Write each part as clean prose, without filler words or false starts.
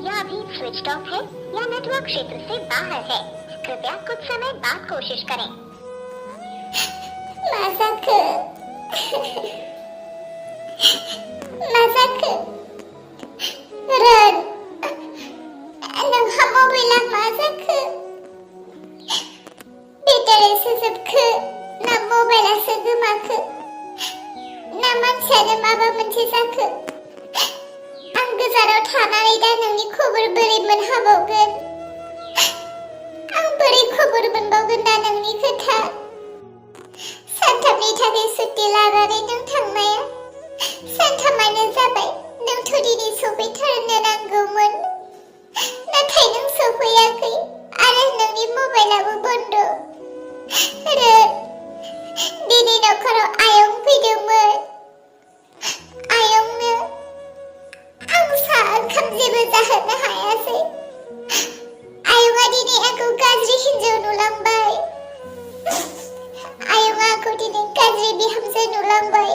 या अभी switch off है या नेटवर्क क्षेत्र से बाहर है। कृपया कुछ समय बाद कोशिश करें। Ren, nang hamo bilang masaku. Bitare sesepku, na mobile segemaku. Naman sana maba mencesaku. Ang gezarau tanai dan nangni khobor beri menhabaugen. Ang beri khobor menbaugen dan nangni खोथा. सानथामनि थाखाय सुटि लानानै नों थांनाया सानथामानो जाबाय। नोंथ' दिनै सफैथारनो नांगौमोन, नाथाय नों सफैयाखै आरो नोंनि मबाइलाबो बन्द'। दिनै नखराव आयं फैदोंमोन। आयंनो आं साहा ओंखाम जेबो जाहोनो हायासै। आयंआ दिनै आंखौ गाज्रि हिन्जाव नुलांबाय। आयंआ आंखौ दिनै गाज्रि बिहामजो नुलांबाय।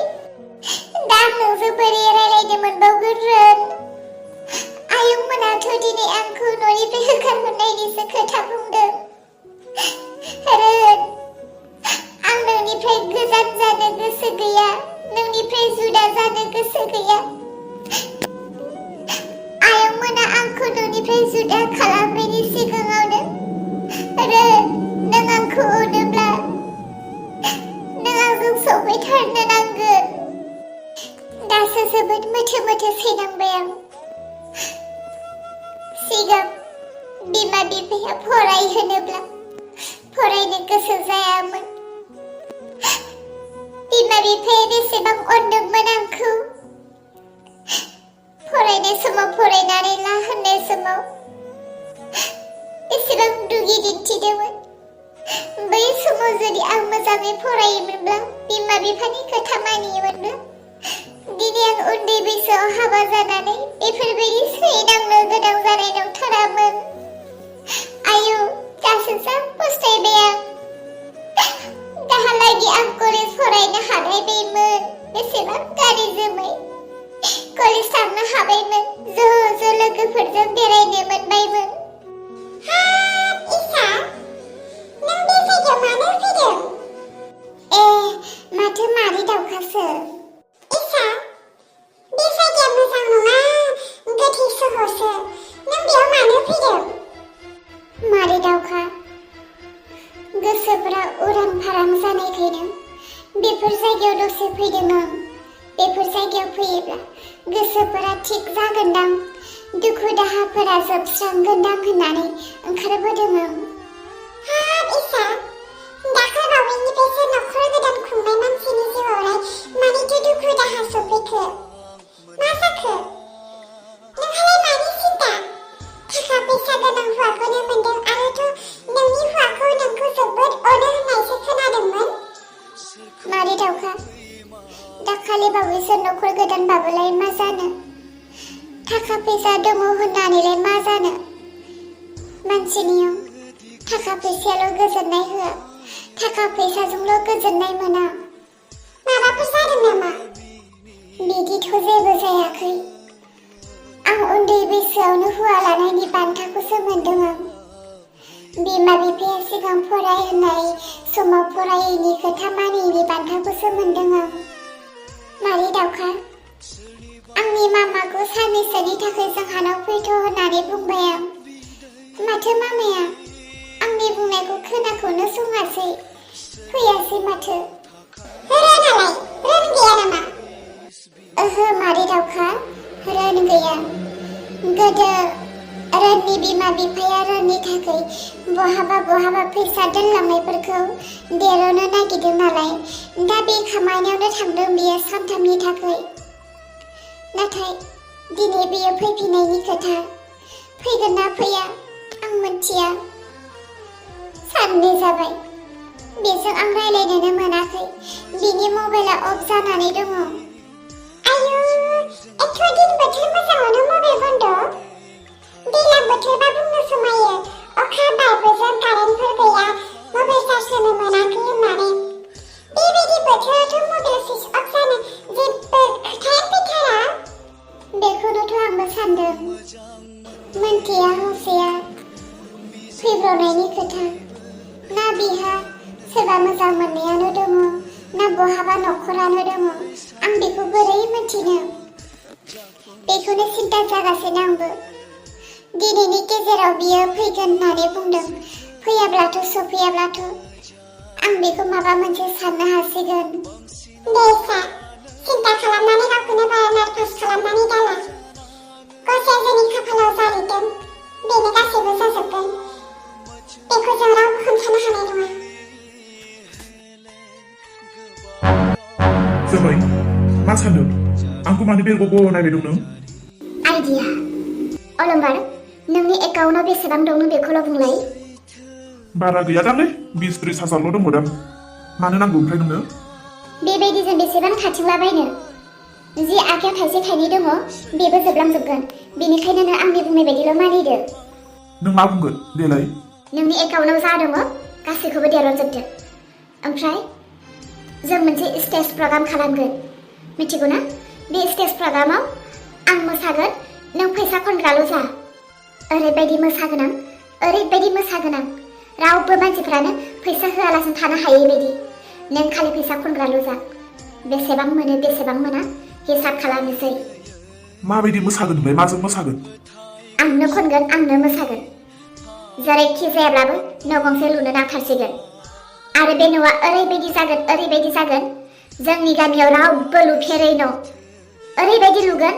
दा आं नोंजों बोरै रायलायनो मोनबावगोन रेन? आयंमोनाथ' दिनै आंखौ न'निफ्राय होखारहरनायनिसो खोथा बुंदों। रेन, आं नोंनिफ्राय गोजान जानो गोसो गैया, नोंनिफ्राय जुदा जानो गोसो गैया। आयंमोना आंखौ न'निफ्राय जुदा खालामनायनि सिगाङावनो रेन, नों आंखौ अनोब्ला नों आंजों सफैथारनो नांगोन। दासो जोबोद मोथो मोथो सैनांबाय आं। सिगां बिमा बिफाया फरायहोनोब्ला फरायनो गोसो जायामोन। बिमा बिफाया बेसेबां अनदोंमोन आंखौ। फरायनाय समाव फरायनानै ला होननाय समाव बेसेबां दुगि दिन्थिदोंमोन। बै समाव जुदि आं मोजाङै फरायोमोनब्ला, बिमा बिफानि खोथा मानियोमोनब्ला, दिनै आं उन्दै बैसोआव हाबा जानानै बेफोरबायदि सैनांनो गोनां जानाय नंथारामोन। आयौ, दासो जा फस्थायबाय आं। दाहालागि आं कलेज फरायनो हानायबायमोन। बेसेबां गारि जोमै कलेज थांनो हाबायमोन। ज' ज' लोगोफोरजों बेरायनो मोनबायमोन। इसा, नों बे जायगायाव मानो फैदों? माथो मारि दावखासो? इसा, बे जायगाया मोजां नङा, गोथै सहसो। नों बेयाव मानो फैदों? मारि दावखा, गोसोफोरा उरां फारां जानायखायनो बेफोर जायगायाव दसे फैदों आं। बेफोर जायगायाव फैयोब्ला गोसोफोरा थिग जागोनदां, दुखु दाहाफोरा जोबस्रांगोनदां होननानै ओंखारबोदों आं। इसा, दाखालिबावैनिफ्रायसो नखर गोदान खुंनाय मानसिनि जिउआवलाय मानिथो दुखु दाहा सफैखो? मा जाखो? नोंहालाय मानि सिन्था? थाखा फैसा गोनां हौवाखौनो मोनदों आरोथ' नोंनि हौवाखौ नोंखौ जोबोद अनो होननायसो खोनादोंमोन। मारि दावखा, दाखालि बावैसो नखर गोदानबाबोलाय मा जानो? थाखा फैसा दङ होननानैलाय मा जानो? मानसिनियाव थाखा फैसायाल' गोजोननाय होआ, थाखा फैसाजोंल' गोजोननाय मोना। माबाफोर जादों नामा? बिदिथ' जेबो जायाखै। आं उन्दै बैसोआवनो हौवा लानायनि बान्थाखौसो मोनदों आं। बिमा बिफाया सिगां फराय होननाय समाव फरायैनि खोथा मानियैनि बान्थाखौसो मोनदों आं। मारि दावखा, आंनि मामाखौ साननैसोनि थाखाय जोंहानाव फैथ' होननानै बुंबाय आं। माथो मामाया आंनि बुंनायखौ खोनाखौनो सङासै, फैयासै माथो। रेनालाय, रेन गैया नामा? ओहो मारि दावखा, रेन गैया। गोदो रेननि बिमा बिफाया रेननि थाखाय बहाबा फैसा दोनलांनायफोरखौ देर'नो नागिरदों नालाय, दा बे खामानियावनो थांदों बियो सानथामनि थाखाय। नाथाय दिनै बियो फैफिननायनि खोथा। फैगोन ना फैया आं मिथिया। साननै जाबाय बेजों आं रायलायनोनो मोनाखै। बिनि मबाइला अफ जानानै दङ। आयु, एथ' दिन बोथोर मोजाङावनो मबाइल बन्द'? दैज्लां बोथोरबा बुंनो समायो, अखा बारबोजों कारेन्टफोर गैया, मबाइल चार्ज होनो मोनाखै होननानै। बेबायदि बोथोरावथ' मबाइल सुइच अफ जानो जेबो खोथायानो फैथारा। बेखौनोथ' आंबो सानदों। मोनथिया हसेया फैब्रबनायनि खोथा ना बिहा सोरबा मोजां मोननायानो दङ ना बहाबा नखरानो दङ आं बेखौ बोरै मोनथिनो बेखौनो सिन्था जागासिनो आंबो दिनैनि गेजेराव बियो फैगोन होननानै बुंदों फैयाब्लाथ' सफैयाब्लाथ' आं बेखौ माबा मोनसे साननो हासिगोन दे फिसा सिन्था खालामनानै गावखौनो बारा नार्भास खालामनानै दाला गसाया जोंनि खाफालाव जारिदों बेनो गासैबो जाजोबगोन बेखौ जों रावबो हमथानो हानाय नङा जोमै मा सान्दों आंखौ मानो बेरग' नायबाय दं नों आइडिया अलंबार नोंनि एकाउन्टाव बेसेबां दं नों बेखौल' बुंलाय बारा गैयादांलै 20-30,000ल' दंमोन मानो नांगौ ओमफ्राय नोंनो बेबायदि जों बेसेबां खाथिंलाबायनो जि आखायाव थाइसे थाइनै दङ बेबो जोबलांजोबगोन बेनिखायनो नों आंनि बुंनाय बायदिल' मानिदो नों मा बुंगोन देलाय नोंनि एकाउन्टाव जा दङ गासैखौबो देरनजोबदो ओमफ्राय जों मोनसे स्टेज प्रग्राम खालामगोन मिथिगौ ना बे स्टेज प्रग्रामाव आं मोसागोन नों फैसा खनग्राल' जा ओरैबायदि मोसागोन आं रावबो मानसिफ्रानो फैसा होआलासिनो थानो हायै बायदि नों खालि फैसा खनग्राल' जा बेसेबां मोनो बेसेबां मोना हिसाब खालामनोसै माबायदि मोसागोन नोंलाय माजों मोसागोन आंनो खनगोन आंनो मोसागोन जेरैखि जायाब्लाबो न' गंसे लुनो नांथारसिगोन आरो बे न'आ ओरैबायदि जागोन जोंनि गामियाव रावबो लुफेरै न' ओरैबायदि लुगोन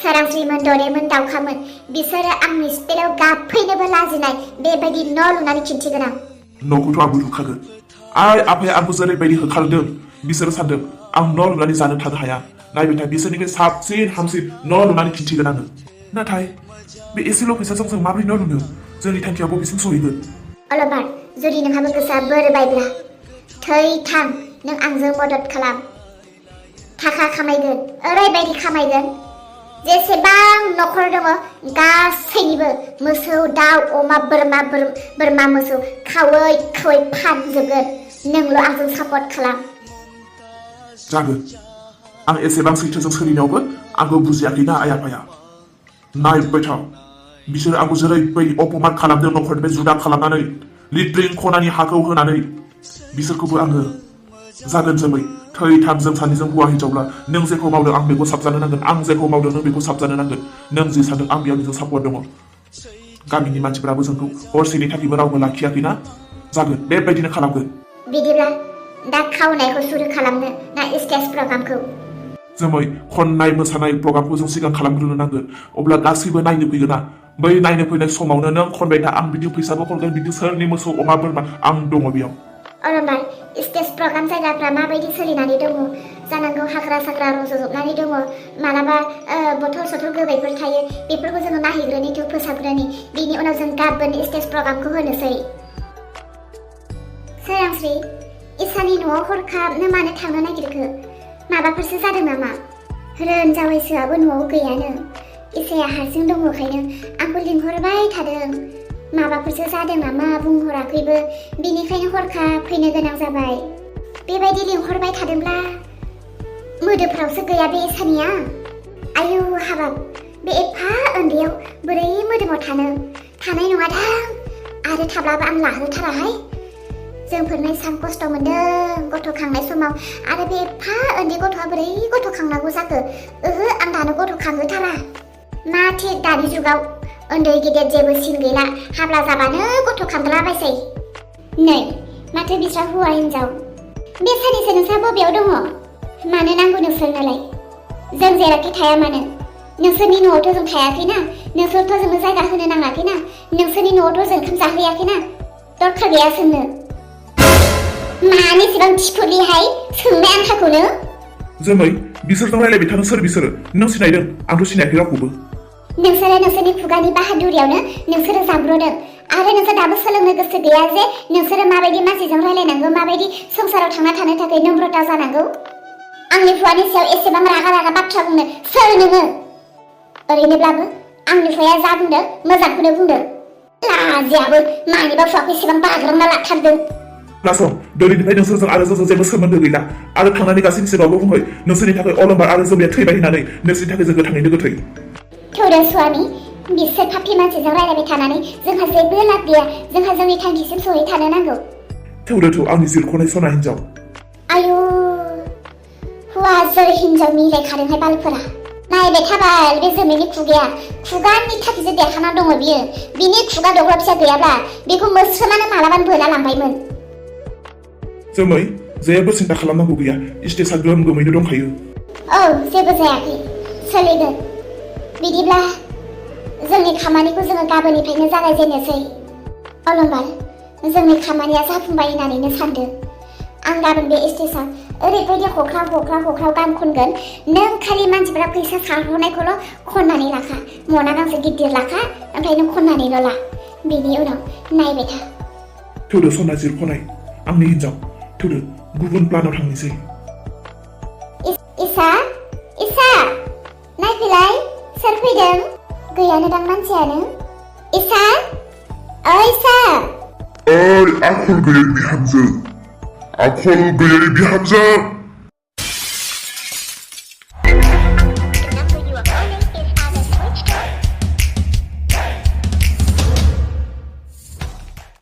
सोरांस्रिमोन दरेमोन दाउखामोन बिसोरो आंनि स्टेलाव गाबफैनोबो लाजिनाय बेबायदि न' लुनानै खिन्थिगोन आं न'खौथ' आंबो लुखागोन आइ आफाया आंखौ जेरैबायदि होखारदों बिसोरो सानदों आं न' लुनानै जानो थानो हाया नायबाय था बिसोरनिफ्राय साबसिन हामसिन न' लुनानै खिन्थिगोन आङो नाथाय बे एसेल' फैसाजों जों माबोरै न' लुनो जोंनि थांखिया बबेसिम सहैगोन अलबार जुदि नोंहाबो गोसोआ बोरबायब्ला थै थां नों आंजों मदद खालाम थाखा खामायगोन ओरैबायदि खामायगोन जेसेबां नखर दङ गासैनिबो मोसौ दाउ अमा बोरमा मोसौ खावै फानजोबगोन नोंल' आंजों सापर्ट खालाम जागोन आं एसेबां सैथोजों सोलिनायावबो आंखौ बुजियाखैना आइ आफाया नायबाय था बिसोरो आंखौ जेरैबायदि अपमान खालामदों नखरनिफ्राय जुदा खालामनानै लिट्रिन खनानि हाखौ होनानै बिसोरखौबो आङो जागोन जोमै थैथाम जों सानैजों हौवा हिनजावब्ला नों जेखौ मावदों आं बेखौ साबजानो नांगोन आं जेखौ मावदों नों बेखौ साबजानो नांगोन नों जि सानदों आं बेयाव नोंजों सापर्ट दङ गामिनि मानसिफोराबो जोंखौ हरसेनि थाखायबो रावबो लाखियाखैना जागोन बेबायदिनो खालामगोन बिदिब्ला दा खावनायखौ सुरु खालामनो ना स्टेज प्रग्रामखौ जोमै खननाय मोसानाय प्रग्रामखौ जों सिगां खालामग्रोनो नांगोन अब्ला गासैबो नायनो फैगोन ना बै नायनो फैनाय समावनो नों खनबाय था आं बिदि फैसाबो खनगोन बिदि सोरनि मोसौ अमा बोरमा आं दङ बेयाव अलंबार स्टेज प्रग्राम जायगाफ्रा माबायदि सोलिनानै दङ जानांगौ हाग्रा साग्रा रज'जोबनानै दङ मालाबा बथल सथल गोबायफोर थायो बेफोरखौ जोङो नायहैग्रोनि थ' फोसाबग्रोनि बिनि उनाव जों गाबोन स्टेज प्रग्रामखौ होनोसै सोरांस्रि इसानि न'आव हरखाबनो मानो थांनो नागिरखो माबाफोरसो जादों नामा रोन जावैसोआबो न'आव गैयानो इसाया हारसिं दङखायनो आंखौ लिंहरबाय थादों माबाफोरसो जादों नामा बुंहराखैबो बिनिखायनो हरखाब फैनो गोनां जाबाय बेबायदि लिंहरबाय थादोंब्ला मोदोफ्रावसो गैया बे इसानिया आयु हाबाब बे एफा उन्दैयाव बोरै मोदोमाव थानाय नङादां आरो थाब्लाबो आं लाहोथाराहाय जोंफोरनो एसां खस्थ' मोनदों गथ' खांनाय समाव आरो बे एफा उन्दै गथ'आ बोरै गथ' खांनांगौ जाखो ओहो आं दानो गथ' खांहोथारा मा थिग दानि जुगाव उन्दै गिदिर जेबो सिन गैला हाब्ला जाबानो गथ' खांलाबायसै नै माथो बिस्रा हौवा हिनजाव बे सानैसो नोंस्रा बबेयाव दङ मानो नांगौ नोंसोरनोलाय जों जेरावखि थाया मानो नोंसोरनि न'आवथ' जों थायाखैना नोंसोरथ' जोंनो जायगा होनो नाङाखैना नोंसोरनि न'आवथ' जों ओंखाम जाहैयाखैना दरखार गैया सोंनो मानो एसेबां थिफुलिहाय सोंनाय आन्थाखौनो जोमै बिसोरजों रायलायबाय थानो सोर बिसोरो नों सिनायदों आंथ' सिनायाखै रावखौबो नोंसोरो नोंसोरनि खुगानि बाहादुरियावनो नोंसोरो जाब्र'दों आरो नोंसोर दाबो सोलोंनो गोसो गैया जे नोंसोरो माबायदि मानसिजों रायलायनांगौ माबायदि संसाराव थांना थानो थाखाय नम्रता जानांगौ आंनि हौवानि सायाव एसेबां रागा बाथ्रा बुंनो सोर नोङो ओरैनोब्लाबो आंनि हौवाया जा बुंदों मोजांखौनो बुंदों लाजियाबो मानिबा हौवाखौ एसेबां बाग्रामना लाथारदों खोनासं दिनैनिफ्राय नोंसोरजों आरो जोंजों जेबो सोमोन्दो गैला आरो थांनानै गासैनि सिगाङावबो बुंहै नोंसोरनि थाखाय अलंबार आरो जोमैया थैबाय होननानै नोंसोरनि थाखाय जों गोथाङैनो गोथै थौदो स्वामी बिसोर फाफ्लि मानसिजों रायलायबाय थानानै जोंहा जेबो लाब गैया जोंहा जोंनि थांखिसिम सहैथानो नांगौ थौदो आंनि जिरख'नाय सना हिनजाव आयु हौवाजों हिनजाव मिलायखादोंहाय बालफोरा नायबाय थाबाय बे जोमैनि खुगानि थाखिसो देरखाना दङ बियो बिनि खुगा दग्रा फिसा गैयाब्ला बेखौ मोस्रोमानो मालाबानो बोना लांबायमोन जोमै जेबो सिन्था खालामनांगौ गैया स्टेजआ गोम गोमैनो दंखायो औ जेबो जायाखै सोलिगोन बिदिब्ला जोंनि खामानिखौ जोङो गाबोननिफ्रायनो जागायजेननोसै अलंबार जोंनि खामानिया जाफुंबाय होननानैनो सानदों आं गाबोन बे स्टेजआव ओरैबायदि हख्राव गान खनगोन नों खालि मानसिफोरा फैसा सारहरनायखौल' खननानै लाखा मना गांसे गिदिर लाखा ओमफ्राय नों खननानैल' ला बेनि उनाव नायबाय था थौदो सना जिरख'नाय आंनि हिनजाव थौदो गुबुन प्लानाव थांनोसै इसा नायफैलाय सोर फैदों गैयानो दां मानसियानो इसा इसा आखल गैयै बिहामजो